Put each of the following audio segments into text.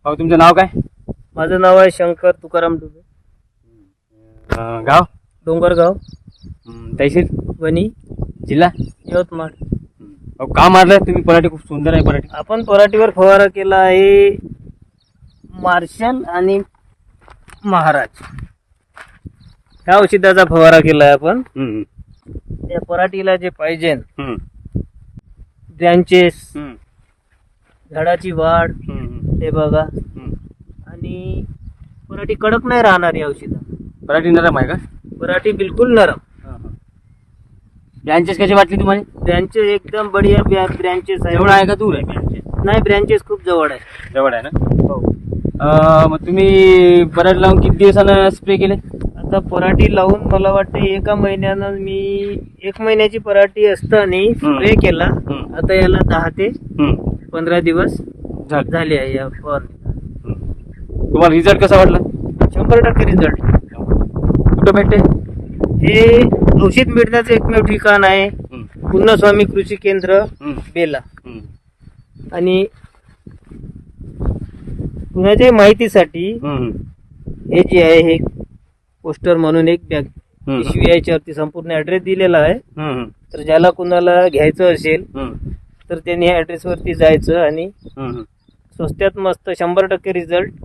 भाऊ तुमचं नाव काय? माझं नाव आहे शंकर तुकाराम डुबे. गाव? डोंगरगाव, तहसील? वणी, जिल्हा? यवतमाळ. भाऊ का मारलं तुम्ही? पराठी खूप सुंदर आहे पराठी. आपण पराठीवर फवारा केला आहे मार्शल आणि महाराज ह्या औषधाचा फवारा केला आहे आपण. त्या पराठीला जे पाहिजे ब्रँचेस, झाडाची वाढ हे बघा, आणि पराठी कडक नाही राहणार या औषधात. पराठी नरम आहे का? पराठी बिलकुल नरम. ब्रँचेस कशी वाटली तुम्हाला? ब्रँचेस एकदम बढिया ब्रँचेस आहे. जवळ आहे का दूर आहे? नाही, ब्रँचेस खूप जवळ आहे. जवळ आहे ना. हो. मग तुम्ही पराठी लावून किती दिवसानं स्प्रे केले? आता पराठी लावून मला वाटतं एका महिन्यानं मी 1 महिन्याची पराठी असताना स्प्रे केला. आता याला 10 ते 15 दिवस झाले आहे या फवारणीला. तुम्हाला रिझल्ट कसा वाटला? 100% रिझल्ट. कुठं भेटते हे औषध मिळण्याचं एकमेव ठिकाण आहे पुन्नस्वामी कृषी केंद्र बेला. आणि पुण्याच्या माहितीसाठी हे जे आहे हे पोस्टर म्हणून एक बॅग पिशवी याच्यावरती संपूर्ण ऍड्रेस दिलेला आहे. तर ज्याला कुणाला घ्यायचं असेल तर त्यांनी ह्या ऍड्रेस वरती जायचं आणि स्वस्त्यात मस्त 100% रिझल्ट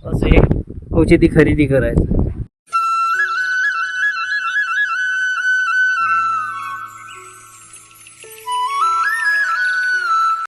असं एक औषधी खरेदी करायचं.